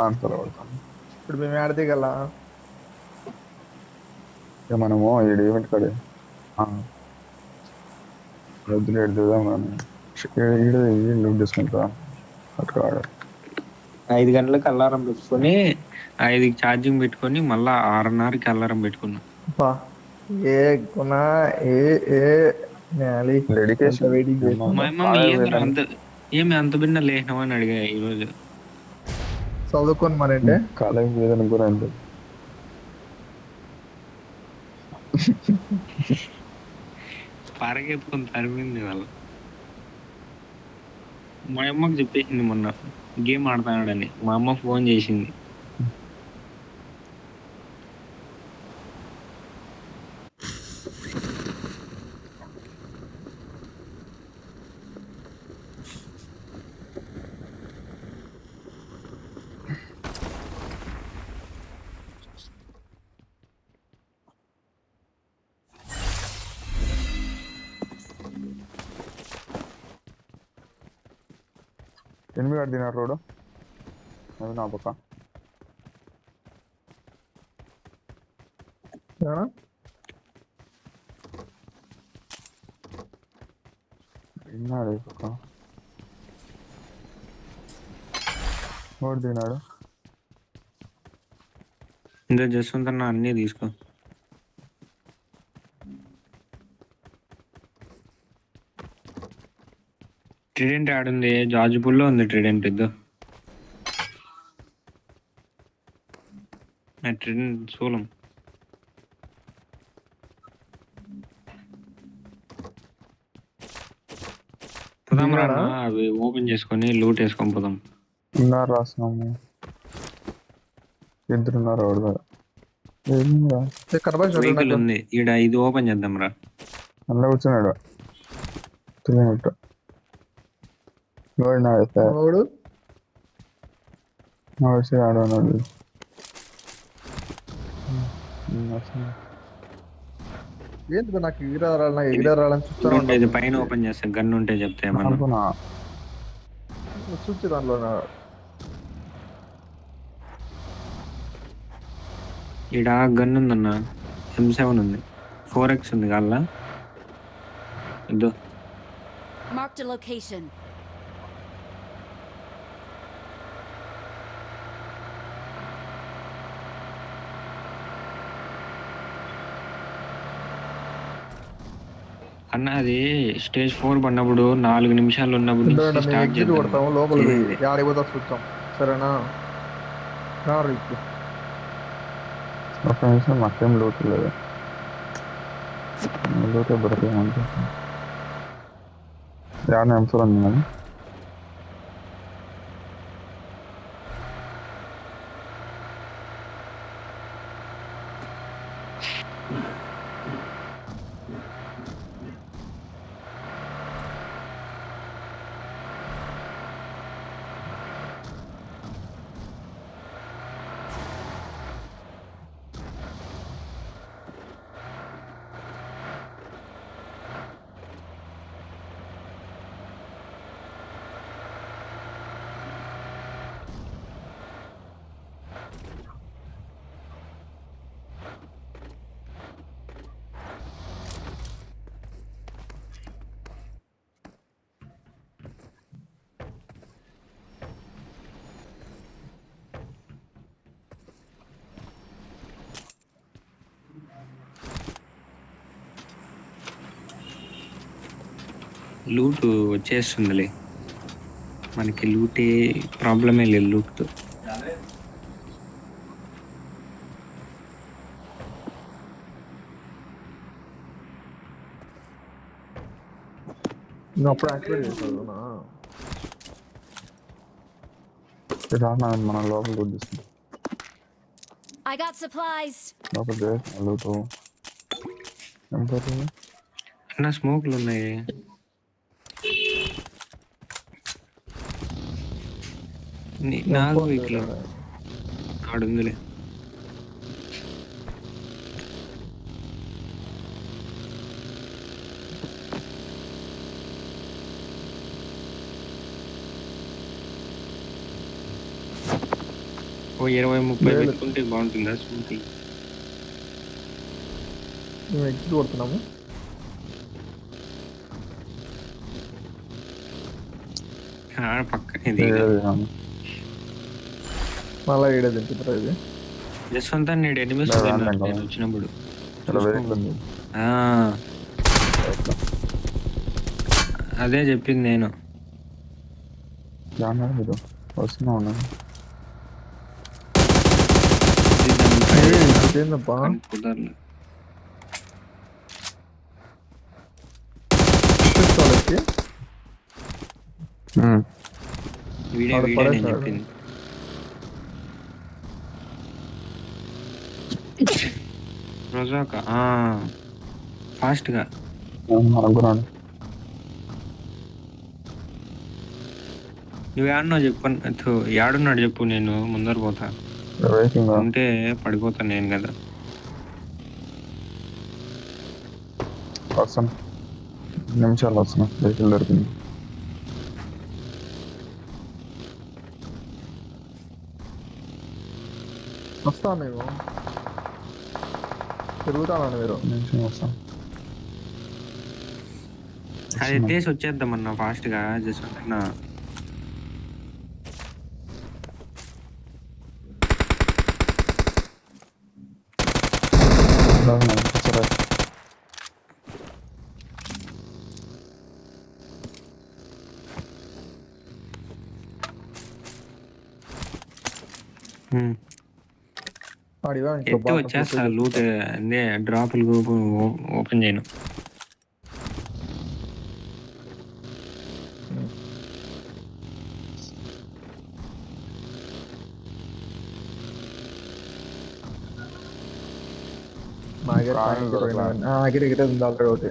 Answer పడతాను. ఇప్పుడు మేము యాడ దిగలా? ఇక మనము ఈడు ఈవెంట్ కడే వద్దులు ఎడుదాం కానీ ఈడు లూట్ తీసుకుంటా అట్లా 5 గంటలకు అలారం పెట్టుకొని 5కి ఛార్జింగ్ పెట్టుకొని మళ్ళా 6:30కి అలారం పెట్టుకున్నా. బా ఏ గుణ ఏ ఏ నేలి ఎంత డెడికేషన్ వెయిటింగ్ చేసి మా అమ్మ ఏమి అంత బిన్న లేచినావు అని అడిగా ఈరోజు. చదువుకొని మరంటే కాలేజ్ ఏదైనా కూడా అంతే. పరగెత్తుకొని తరిమింది వాళ్ళు. మా అమ్మకి చెప్పేసింది మొన్న గేమ్ ఆడతాడని. మా అమ్మ ఫోన్ చేసింది. ఎనిమిది కట్టినారు రోడ్ అది నా పక్క తిన్నాడు ఈ పక్క రోడ్ తిన్నాడు. ఇంత జస్వంతన్న అన్నీ తీసుకో. ట్రిడెంట్ ఆడుంది, జార్జిపూల్లో ఉంది ట్రిడెంట్. ఇద్దు ట్రిడెంట్ సోలం. పోదాం రా అన్న, అవి ఓపెన్ చేసుకొని లూట్ వేసుకొని పోదాం. ఉన్నారు రాస్తున్నాము, ఇద్దరున్నారు రోడ్ మీద. వెహికల్ ఉంది ఈడ, ఇది ఓపెన్ చేద్దాం రా. అన్న కూర్చున్నాడు తిరిగినట్టు. ఆడన్నాడు. ఏంటి నాకు ఎగిరాలని చూస్తా. ఇది పైన ఓపెన్ చేస్తా, గన్ ఉంటే చెప్తే ఏమన్నా చూసి దాంట్లో ఈడ గన్ ఉందన్న, M7 ఉంది, 4x ఉంది కాళ్ళ. ఇద్దు Marked a location. అన్న అది స్టేజ్ 4 పడినప్పుడు 4 నిమిషాలు ఉన్నప్పుడు స్టార్ట్ చేద్దాం. లోపల ఆడిపోతా చూద్దాం, సరేనా? ఒక నిమిషం మాకేం లోటు లేదు, లోటే బ్రతకమంటే యాభై నిమిషాలు ఉంది కానీ లూట్ వచ్చేస్తుందిలే మనకి. లూటే ప్రాబ్లమే లేదు లూట్తో. మనం లోపల లూట్ తీసుకుంటాం. I got supplies. లోపల లూట్ అన్న స్మోక్లు ఉన్నాయి. నాకు ఇట్లా ఆడుందిలే. ఓ 20-30 లేదు. పెట్టుకుంటే బాగుంటుందా స్మూతింగ్? మేము ఎగ్జిట్ కొడుతున్నాము. పక్కనే దిగిన మళ్ళీ ఈడే తింటున్నారు ఇది. జస్వంతా నేడు ఎనిమిస్ లేదు, తిన్నారు రాను నేను వచ్చినప్పుడు. ఇక్కడ వెహికల్ ఉంది. ఆ, అదే చెప్పింది నేను. జానర్ మీరు వస్తున్నా ఉన్నాను. ఏందప్పా కానీ కుదరలేదు. కాలేజ్కి వీడే వాడు వీడే నేను పడేశాడు. చెప్పింది. రోజాక ఫాస్ట్ గా అనుకున్నాను. నువ్వు ఏడన్నావు చెప్పు, ఏడున్నాడు చెప్పు, నేను ముందర పోతా. వెయిటింగ్ ఉంటే పడిపోతాను నేను కదా. వస్తాను, నిమిషాలు వస్తున్నా. వెహికల్ దొరికింది. వస్తాను నేను తిరుగుతాను మీరు. నిమిషం వస్తాను. అది ఎత్తేసి వచ్చేద్దామన్నా ఫాస్ట్ గా జస్ట్ అంటున్నా. సరే, అడిగా ఎత్తి వచ్చేస్తా. లూట్ అదే డ్రాపులు ఓపెన్ చేయను. నా దగ్గర ఎగిరేది ఉంది ఆల్రెడీ ఒకటి.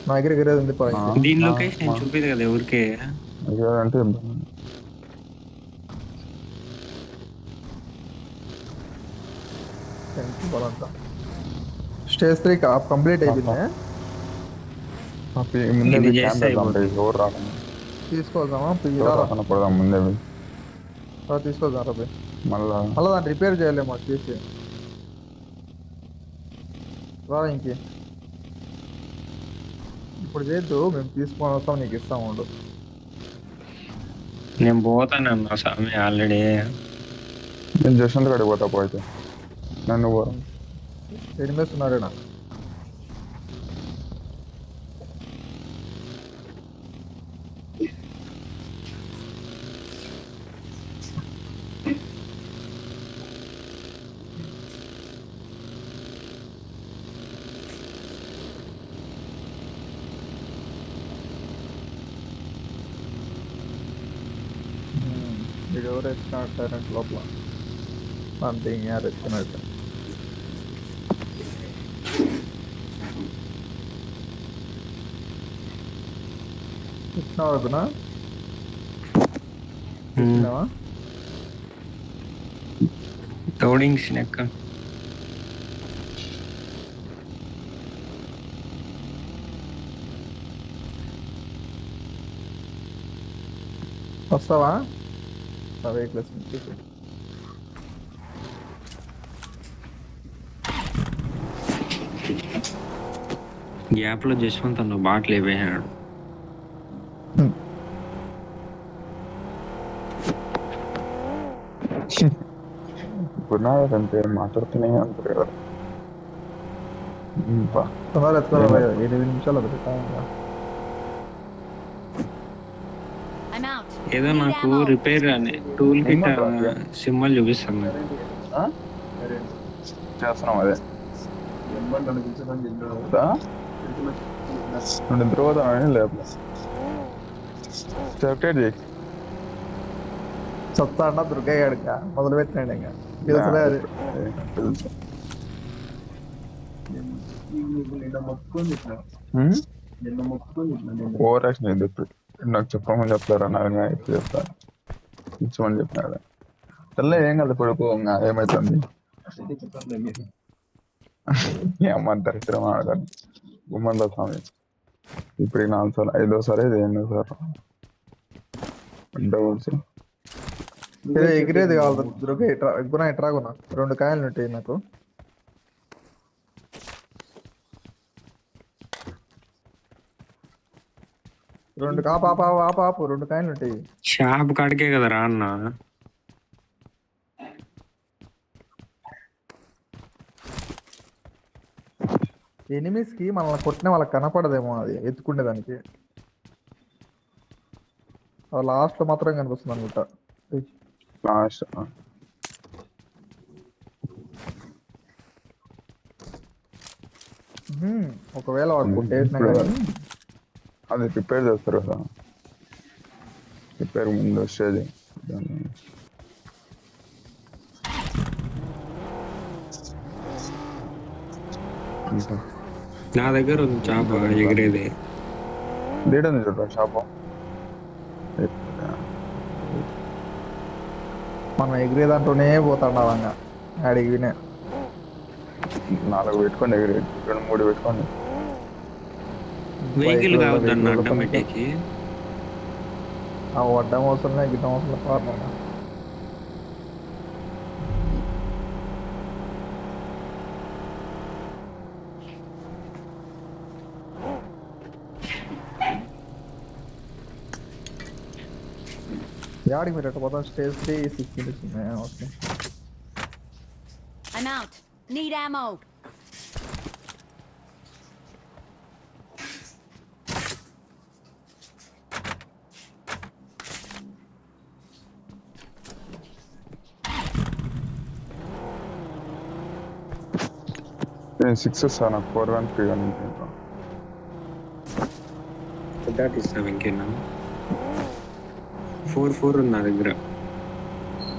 నా దగ్గర ఎగిరేది ఉంది పాయింట్. దీని లొకేషన్ నేను చూపేది కదా ఎవరికే. అంటే స్టేజ్ 3 కంప్లీట్ అయిపోయింది. ముందే ఇది చేస్తే ఎవరు రాను తీసుకోదామా పడదాం ముందే తీసుకోదాం రబీ. మళ్ళా మళ్ళీ దాన్ని రిపేర్ చేయలేమో చేసి రా ఇంకే. ఇప్పుడు చేయొద్దు, మేము తీసుకొని వస్తాం, నీకు ఇస్తాము ఉండు. నేను పోతానన్నా స్వామి ఆల్రెడీ. నేను జశ్వంత్ గడికి పోతా పోయితే. నన్ను ఎనిమిస్ ఉన్నారేనా? వీడు ఎవరు ఎత్తుకున్నాడు లోపల? అంతే, ఇంకేం ఎత్తుకున్నట్టు. ఇచ్చినావా? టోడింగ్ స్నెక్ వస్తావా? వెహికల్స్ గ్యాప్ లో జస్వంత్ అన్న బాటిల్ అయిపోయాడు. గురునాథంటే మాట్లాడుతూనే ఉంటారు కదా. తొందరగా ఎత్తుకోవాలి. 8 నిమిషాలు I'm out. ఏదో Need నాకు ammo. రిపేర్ అని టూల్ కిట్ సింబల్ చూపిస్తాను. చేస్తున్నాం అదే. నిద్రపోతానని లేదు సెలెక్టెడ్ చేయి. చెప్తా అన్న దుర్గయ్య గడక మొదలు పెట్టినాడు. ఇంకా తెలుసులే అది. ఓవర్ యాక్షన్ ఇది. ఇప్పుడు నాకు చెప్పమని చెప్తారా? నాకు ఇప్పుడు చెప్తాను, ఇచ్చమని చెప్పినాడు. తెల్ల ఏం కదా పడుకో, ఏమవుతుంది ఏమంటారు ఇద్దరం ఆడదాన్ని గుమ్మంలో స్వామి. ఇప్పుడు 4 సార్లు 5వ సారి ఇది 8వ సారి. ఇది ఎగిరేది కావాలి దొరికే గుణ ఎట్రాగునా 2 కాయలు ఉంటాయి నాకు. ఆపు 2 కాయలు ఉంటాయి. షాప్ కాడికే కదా రా అన్న. ఎనిమిస్ కి మనల్ని కొట్టిన వాళ్ళకి కనపడదేమో అది ఎత్తుకునే దానికి. లాస్ట్ లో మాత్రం కనిపిస్తుంది అనుకుంటా. లాస్ట్ ఒకవేళ వాడు కొట్టేసినా కానీ అది ప్రిపేర్ చేస్తారు కదా, ప్రిపేర్ ముందు వచ్చేది. నా దగ్గర ఉంది చేప ఎగిరేది. లేడని చూడ షాపు. మనం ఎగిరే దాంట్లోనే పోతాడు అవంగా ఆడికి వినే 4 పెట్టుకోండి, ఎగిరి 2-3 పెట్టుకోండి. వెహికల్ కావద్దన్న అడ్డం పెట్టేకి. అడ్డం అవసరం గిడ్డం అవసరం కారణంగా యాడికి మీరు ఎట్లా పోతాం. Stage 3 6 okay. I'm out. Need ammo. నేను 6 ఇస్తాను, 4-1 ఫ్రీగా ఉంటాను. ఇస్తాం ఇంకేనా. 4 ఉంది నా దగ్గర.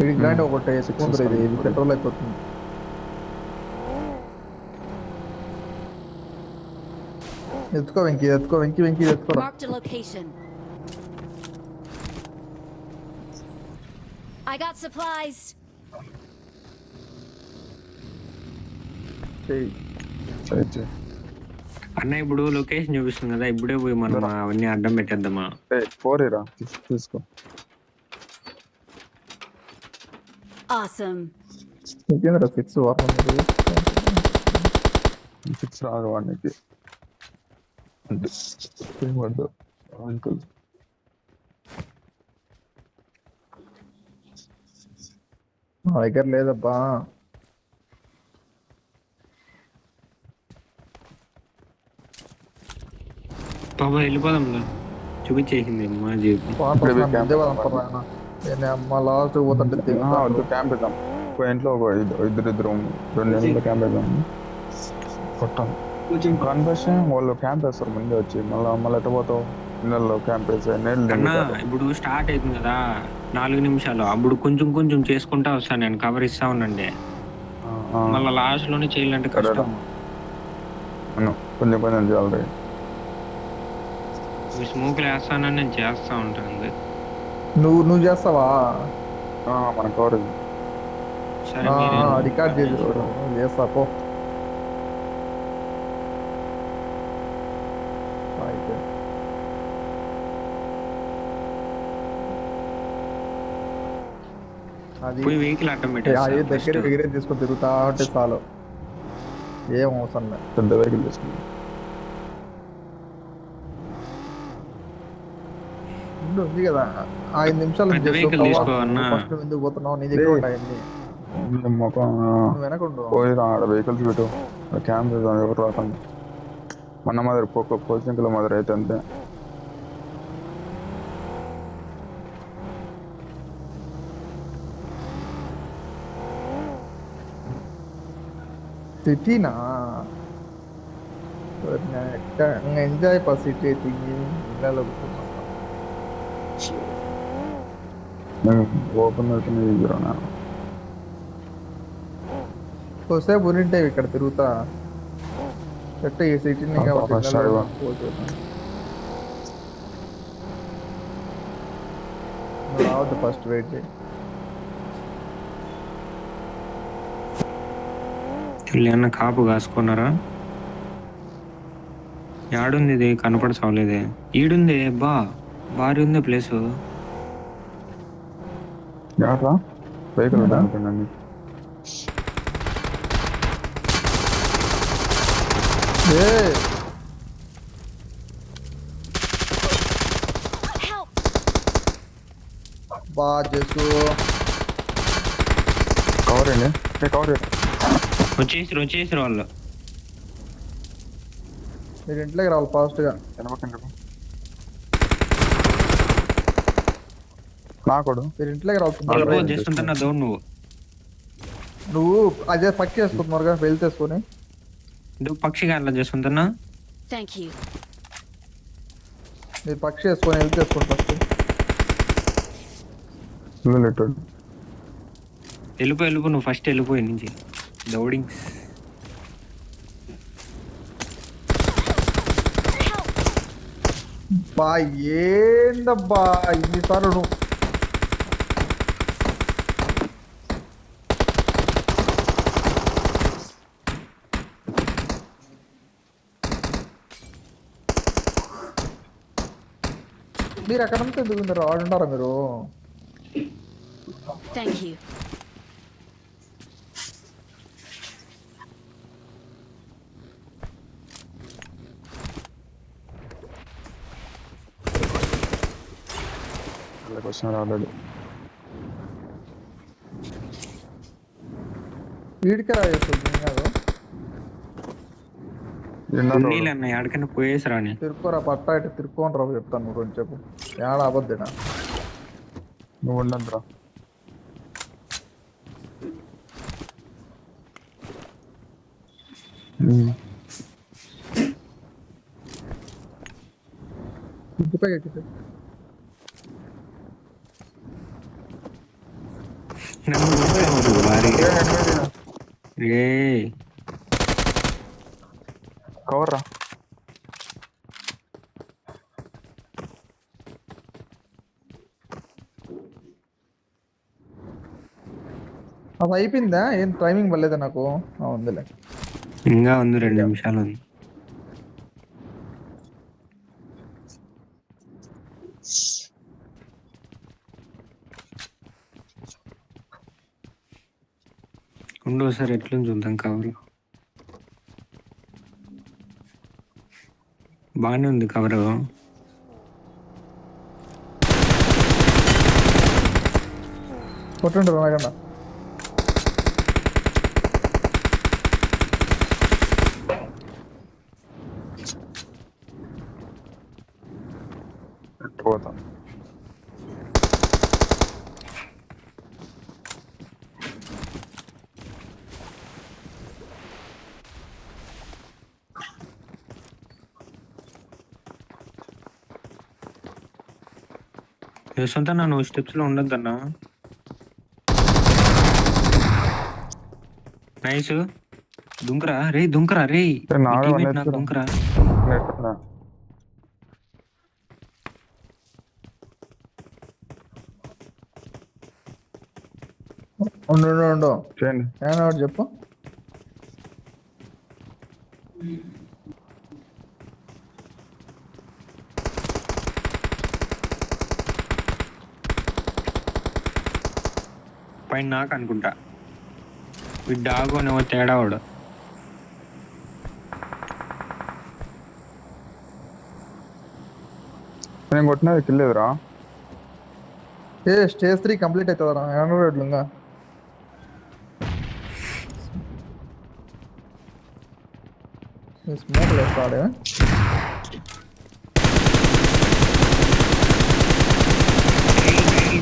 ఇది గ్రాండ్ ఒకటి ఎక్కువ ఇది పెట్రోల్ అయిపోతుంది. ఎత్తుకో వెంకీ ఎత్తుకో. Marked a location. I got supplies. అన్న ఇప్పుడు లొకేషన్ చూపిస్తుంది కదా, ఇప్పుడే పోయి మనం అవన్నీ అడ్డం పెట్టేద్దామా. 4 రా తీసుకో. Awesome. 6 రాదు వాడికి అంటే అంకుల్. నా దగ్గర లేదబ్బా. బాబా వెళ్ళిపోదాం చూపించేసింది మా జీవితం. లాస్ట్ పోతుంటే క్యాంప్ వేద్దాం. ఇంట్లో ఒక ఇద్దరు 2 నెలల క్యాంప్ వేద్దాం. కొట్టాలి కన్వర్షన్. వాళ్ళు క్యాంప్ వేస్తారు ముందే వచ్చి, మళ్ళీ ఎట్ట పోతావు ఇళ్ళల్లో క్యాంప్ వేసే. అన్నా ఇప్పుడు స్టార్ట్ అవుతుంది కదా 4 నిమిషాలు, అప్పుడు కొంచెం చేసుకుంటా వస్తాను నేను, కవర్ ఇస్తా ఉండండి. మళ్ళీ లాస్ట్ లోనే చేయాలంటే కష్టం. కొంచెం చేయాలి. మీ స్మోక్లు వేస్తానని నేను చేస్తా ఉంటాను. నువ్వు చేస్తావా? మన కవరేజ్ సరే రికార్డ్ చేస్తా పో. అది వెహికల్ అడ్డం అది దగ్గర ఎగిరే తీసుకొని తిరుగుతా ఉంటే చాలు, ఏం అవసరం లేదు. పెద్ద వెహికల్ తీసుకుంది ఉంది కదా 5 నిమిషాలు. ఫస్ట్ ఎందుకు పోతున్నావు? నీ దగ్గర ఉంటాయండి. వెనకుండు పోయిరా ఆడ వెహికల్స్ పెట్టు. క్యాంప్ ఎవరు రాకండి. మన మాదిరి కోచింగ్ల మాదిరి అయితే అంతే. సిటీనా ఎంజాయ్ పా సిటీ ఇళ్ళలో ఓపెన్ అవుతుంది. కొద్దిసేపు ఉనింటే ఇక్కడ తిరుగుతా చెట్టు ఈ సిటీని రావద్దు. ఫస్ట్ వెయిట్ చేయి. ఏమన్నా కాపు కాసుకున్నారా? యాడుంది ఇది? కనపడసావలేదే. ఈడుంది భారీ ఉంది ప్లేసు. ఎవరా వెహికల్ నేనా? అనుకున్నాను. ఏ Help! బా చేసు కవర్ అండి కవర్ వచ్చేసారు వాళ్ళు. మీరు ఇంట్లోకి రావాలి ఫాస్ట్గా. నాకోడు మీరు ఇంట్లోకి రావాలి వెళ్ళిపో, తొందరగా. చేస్తుంటున్నా దౌడ్ నువ్వు అదే పక్కి వేసుకుంటున్నారుగా వెళ్తే వేసుకొని. నువ్వు పక్షిగా అట్లా చేస్తుంటున్నా. Thank you. మీరు పక్షి వేసుకొని వెళ్తే వేసుకోండి ఫస్ట్. వెళ్ళిపో నువ్వు ఫస్ట్ వెళ్ళిపోయి నుంచి దౌడింగ్స్. బా ఏందబ్బా ఇన్నిసార్లు నువ్వు. మీరు ఎక్కడ నుంచి ఎందుకు మీరు ఆడుంటారా మీరు? Thank you. వచ్చినారు ఆల్రెడీ. వీడికే రాజేస్తుంది కాదు. నీళ్ళు అన్న ఎక్కడికైనా పోయేసరా అని. తిరుక్కోరా పట్టా ఇటు తిరుక్కోని రావు చెప్తాను నువ్వు కొంచెం చెప్పు. ఏడా అబద్దేనా? నువ్వు ఉండద్దురా. ఇంటిపై ఎక్కితే నన్ను కొడతావు భారీ. రేయ్ కవర్ రా. అది అయిపోయిందా? ఏం టైమింగ్ పర్లేదా నాకు? ఉందిలే. ఇంకా ఉంది 2 నిమిషాలు ఉంది. ఉండు ఒకసారి ఎట్లుంది చూద్దాం కవర్. బాగానే ఉంది కవర్. కొట్టుంటారు నాకన్నా. పోతా సొంత నువ్వు స్టెప్స్ లో ఉండొద్దన్నా. నైస్. దుంకరా రే దుంకరా. ఉండు చేయండి. ఏమన్నా ఒకటి చెప్పు. పైన నాకు అనుకుంటా. ఈ డాగ్ అనేవో తేడా వాడు. నేను కొట్టినది కిల్లేదురా. స్టేజ్ 3 కంప్లీట్ అవుతుందా? ఏమన్నా ఇంకా స్మోక్ వేస్తాడే.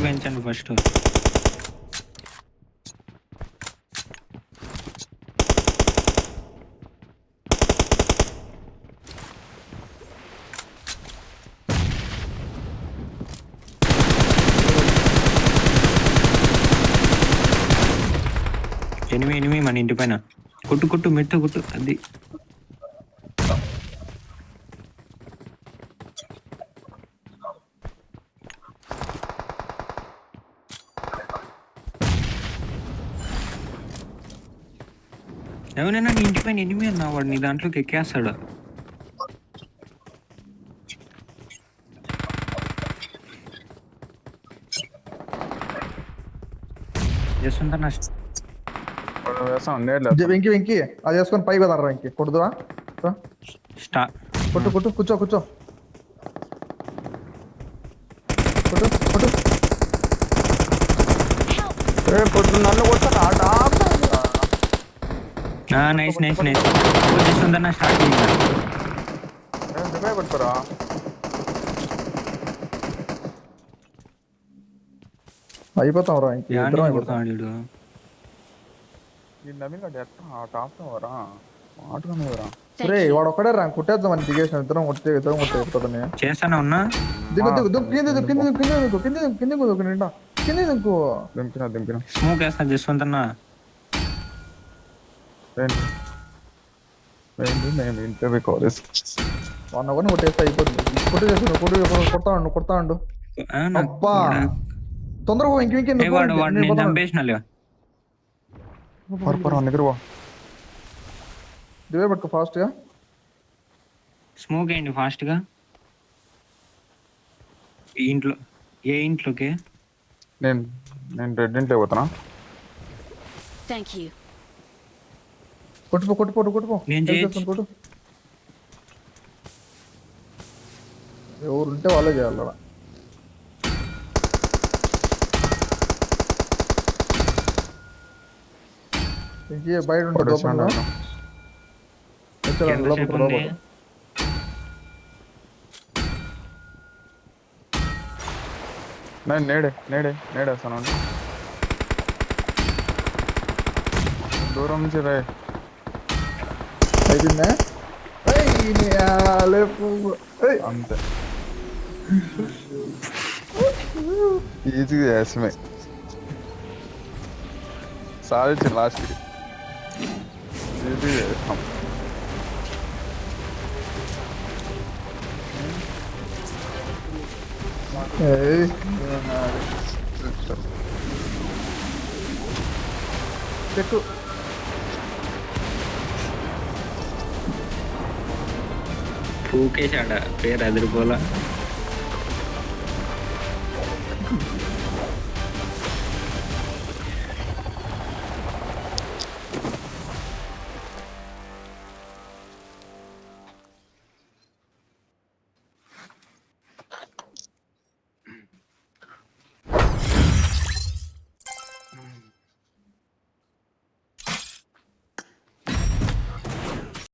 పెంచండి ఫస్ట్. ఎనిమి మన ఇంటి పైన. కొట్టు మెట్ట కొట్టు. అది ఎవరైనా నీ ఇంటి పైన ఎనిమి అన్నా వాడు నీ దాంట్లోకి ఎక్కేస్తాడు. చేస్తుంటా వేస్తాం నేర్లేదు వెంకి వెంకి అది వేసుకొని పైకి వదలరా వెంకి కొడుదువా స్టా కొట్టు కొట్టు కూర్చో కొట్టు కొట్టు పొద్దున్న నన్ను కొట్టాను ఆట నైస్ చేస్తుంటా స్టార్ట్ చేయాలి రివైవ్ పెడతారా అయిపోతాం రా ఇంక ఇద్దరం అయిపోతాం ఈ నవీన్ గడ్డ ఎట్లా టాప్ ఎవరా ఆటగానే ఎవరా Thank రే you. వాడు ఒక్కడే రా కొట్టేద్దాం అని దిగేసిన ఇద్దరం కొట్టే అయిపోతుంది చేస్తానే ఉన్నా దిగు దిగు దిగు కింద దిగు దింపిన స్మోక్ వేస్తా చేస్తుంటా ఏంటి నేను ఇంటర్వ్యూ కాలేజ్ 1 అవర్ కొట్టేస్తే అయిపోతుంది కొడతా ఉండు అబ్బా తొందరగా ఇంక వాడిని చంపేసిన పర్పరా నిద్రవా దివే పట్టుకో ఫాస్ట్ గా స్మోక్ వేయండి ఫాస్ట్ గా ఈ ఇంట్లో ఏ ఇంట్లోకి నేను రెడ్ ఇంట్లో పోతున్నా Thank you. కొట్టుపో నేను చేయొచ్చు. కొట్టు ఎవరు ఉంటే వాళ్ళే చేయాలి అలా ఇంకే బయట ఉంటుంది ఓపెన్ గా ఎంతసేపు ఉంది? నేను నేడేస్తాను దూరం నుంచి రే అయిపోయిందా అంతే ఈజీగా చేసమే సాధించిన లాస్ట్కి ఈజీగా చేస్తాం చెక్కు ఊకేసాడ పేరు అదిరిపోలా